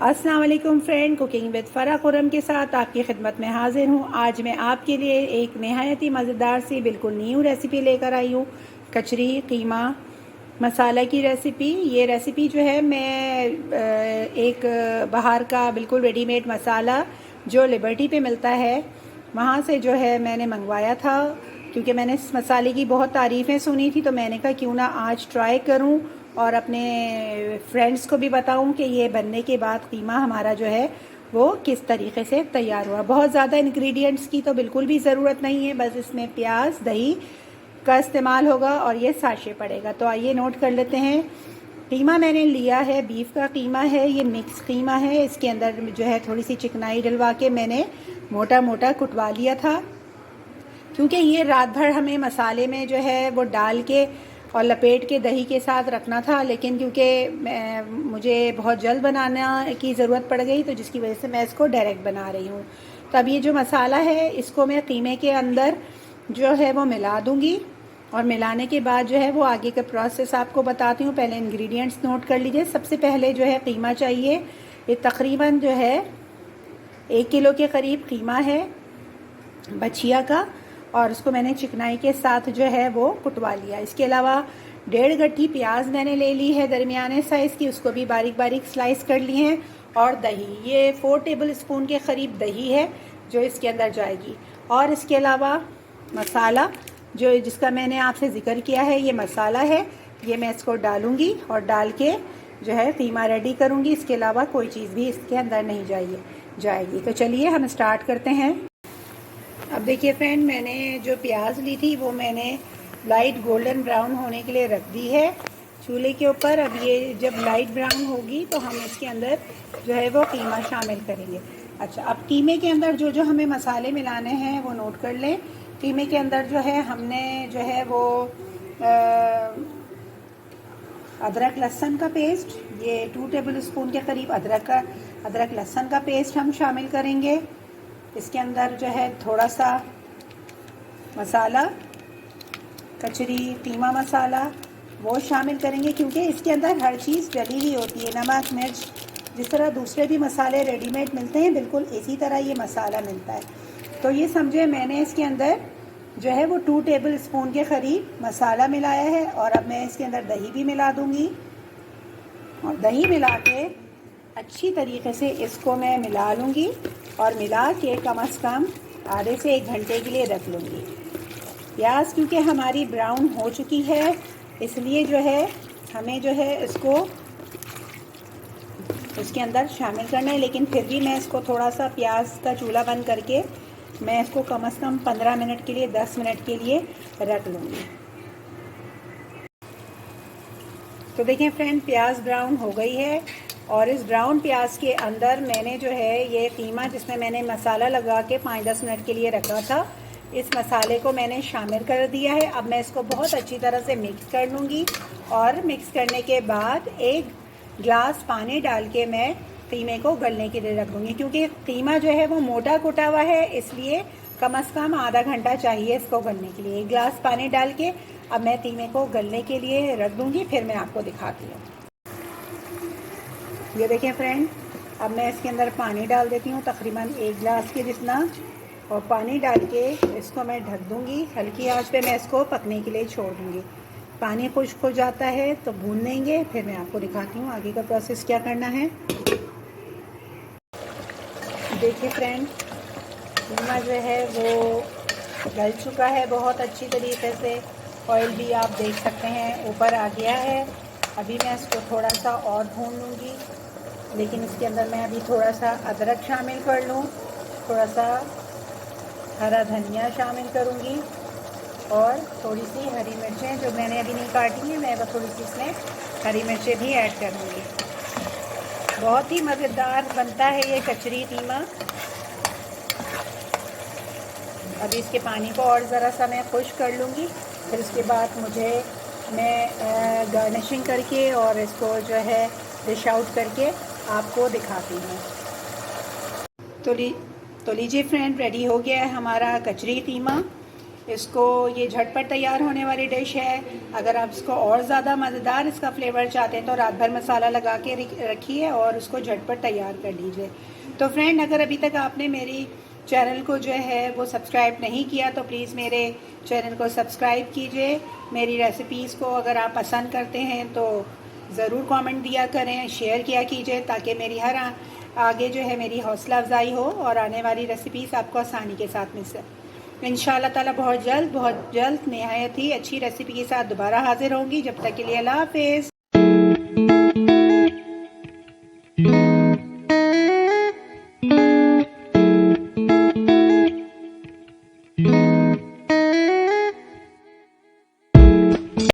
अस्सलाम वालेकुम friend, cooking with फ़रा Khurram के साथ आपकी खिदमत में हाजिर हूँ। आज मैं आपके लिए एक नहायत ही मज़ेदार सी बिल्कुल न्यू रेसिपी लेकर आई हूँ। कचरी कीमा मसाला की रेसिपी। ये रेसिपी जो है मैं एक बाहर का बिल्कुल रेडीमेड मसाला जो लिबर्टी पे मिलता है वहाँ से जो है मैंने मंगवाया था, क्योंकि मैंने इस मसाले की बहुत तारीफ़ें सुनी थी, तो मैंने कहा क्यों ना आज ट्राई करूँ और अपने फ्रेंड्स को भी बताऊं कि ये बनने के बाद कीमा हमारा जो है वो किस तरीके से तैयार हुआ। बहुत ज़्यादा इंग्रेडिएंट्स की तो बिल्कुल भी ज़रूरत नहीं है, बस इसमें प्याज दही का इस्तेमाल होगा और ये साशे पड़ेगा। तो आइए नोट कर लेते हैं। कीमा मैंने लिया है, बीफ का कीमा है, ये मिक्स कीमा है। इसके अंदर जो है थोड़ी सी चिकनाई डलवा के मैंने मोटा मोटा कुटवा लिया था, क्योंकि ये रात भर हमें मसाले में जो है वो डाल के और लपेट के दही के साथ रखना था, लेकिन क्योंकि मुझे बहुत जल्द बनाना की ज़रूरत पड़ गई, तो जिसकी वजह से मैं इसको डायरेक्ट बना रही हूँ। तो अब ये जो मसाला है इसको मैं कीमे के अंदर जो है वो मिला दूँगी, और मिलाने के बाद जो है वो आगे का प्रोसेस आपको बताती हूँ। पहले इंग्रेडिएंट्स नोट कर लीजिए। सबसे पहले जो है कीमा चाहिए। ये तकरीबन जो है 1 किलो के करीब कीमा है बछिया का, और उसको मैंने चिकनाई के साथ जो है वो कुटवा लिया। इसके अलावा 1.5 गट्ठी प्याज मैंने ले ली है दरमियाने साइज़ की, उसको भी बारीक बारीक स्लाइस कर लिए हैं। और दही, ये 4 टेबल स्पून के करीब दही है जो इसके अंदर जाएगी। और इसके अलावा मसाला जो जिसका मैंने आपसे ज़िक्र किया है, ये मसाला है, ये मैं इसको डालूँगी और डाल के जो है कीमा रेडी करूँगी। इसके अलावा कोई चीज़ भी इसके अंदर नहीं जाएगी। तो चलिए हम स्टार्ट करते हैं। अब देखिए फ्रेंड, मैंने जो प्याज ली थी वो मैंने लाइट गोल्डन ब्राउन होने के लिए रख दी है चूल्हे के ऊपर। अब ये जब लाइट ब्राउन होगी तो हम इसके अंदर जो है वो कीमा शामिल करेंगे। अच्छा, अब कीमे के अंदर जो जो हमें मसाले मिलाने हैं वो नोट कर लें। कीमे के अंदर जो है हमने जो है वो अदरक लहसुन का पेस्ट, ये 2 टेबल स्पून के करीब अदरक लहसुन का पेस्ट हम शामिल करेंगे। इसके अंदर जो है थोड़ा सा मसाला, कचरी कीमा मसाला वो शामिल करेंगे, क्योंकि इसके अंदर हर चीज़ डली हुई होती है। नमक मिर्च, जिस तरह दूसरे भी मसाले रेडीमेड मिलते हैं बिल्कुल इसी तरह ये मसाला मिलता है। तो ये समझे मैंने इसके अंदर जो है वो 2 टेबल स्पून के करीब मसाला मिलाया है। और अब मैं इसके अंदर दही भी मिला दूँगी, और दही मिला के अच्छी तरीके से इसको मैं मिला लूँगी, और मिला के कम से कम आधे से 1 घंटे के लिए रख लूँगी। प्याज क्योंकि हमारी ब्राउन हो चुकी है, इसलिए जो है हमें जो है इसको उसके अंदर शामिल करना है, लेकिन फिर भी मैं इसको थोड़ा सा प्याज का चूल्हा बंद करके मैं इसको कम से कम 15 मिनट के लिए 10 मिनट के लिए रख लूँगी। तो देखें फ्रेंड, प्याज ब्राउन हो गई है, और इस ब्राउन प्याज के अंदर मैंने जो है ये कीमा जिसमें मैंने मसाला लगा के 5-10 मिनट के लिए रखा था, इस मसाले को मैंने शामिल कर दिया है। अब मैं इसको बहुत अच्छी तरह से मिक्स कर लूँगी, और मिक्स करने के बाद 1 गिलास पानी डाल के मैं कीमे को गलने के लिए रख दूँगी। क्योंकि कीमा जो है वो मोटा कुटा हुआ है, इसलिए कम से कम आधा घंटा चाहिए इसको गलने के लिए। 1 गिलास पानी डाल के अब मैं कीमे को गलने के लिए रख दूँगी, फिर मैं आपको दिखाती हूँ। ये देखें फ्रेंड, अब मैं इसके अंदर पानी डाल देती हूँ तकरीबन 1 गिलास के जितना, और पानी डाल के इसको मैं ढक दूँगी। हल्की आंच पे मैं इसको पकने के लिए छोड़ दूँगी। पानी खुश्क हो जाता है तो भून लेंगे, फिर मैं आपको दिखाती हूँ आगे का प्रोसेस क्या करना है। देखिए फ्रेंड, कीमा जो है वो गल चुका है बहुत अच्छी तरीके से। ऑयल भी आप देख सकते हैं ऊपर आ गया है। अभी मैं इसको थोड़ा सा और भून लूँगी, लेकिन इसके अंदर मैं अभी थोड़ा सा अदरक शामिल कर लूँ, थोड़ा सा हरा धनिया शामिल करूँगी, और थोड़ी सी हरी मिर्चें जो मैंने अभी नहीं काटी हैं, मैं वो थोड़ी सी इसमें हरी मिर्चें भी ऐड करूँगी। बहुत ही मज़ेदार बनता है ये कचरी कीमा। अभी इसके पानी को और ज़रा सा मैं खुश्क कर लूँगी, फिर उसके बाद मैं गार्निशिंग करके और इसको जो है डिश आउट करके आपको दिखाती हूँ। तो लीजिए फ्रेंड, रेडी हो गया है हमारा कचरी कीमा। इसको ये झटपट तैयार होने वाली डिश है। अगर आप इसको और ज़्यादा मज़ेदार इसका फ्लेवर चाहते हैं तो रात भर मसाला लगा के रखिए और उसको झटपट तैयार कर लीजिए। तो फ्रेंड, अगर अभी तक आपने मेरी चैनल को जो है वो सब्सक्राइब नहीं किया तो प्लीज़ मेरे चैनल को सब्सक्राइब कीजिए। मेरी रेसिपीज़ को अगर आप पसंद करते हैं तो ज़रूर कमेंट दिया करें, शेयर किया कीजिए, ताकि मेरी हर आगे जो है मेरी हौसला अफजाई हो और आने वाली रेसिपीज़ आपको आसानी के साथ मिल सके। इंशाअल्लाह ताला बहुत जल्द नहायत ही अच्छी रेसिपी के साथ दोबारा हाजिर होंगी। जब तक के लिए अल्लाह हाफिज़।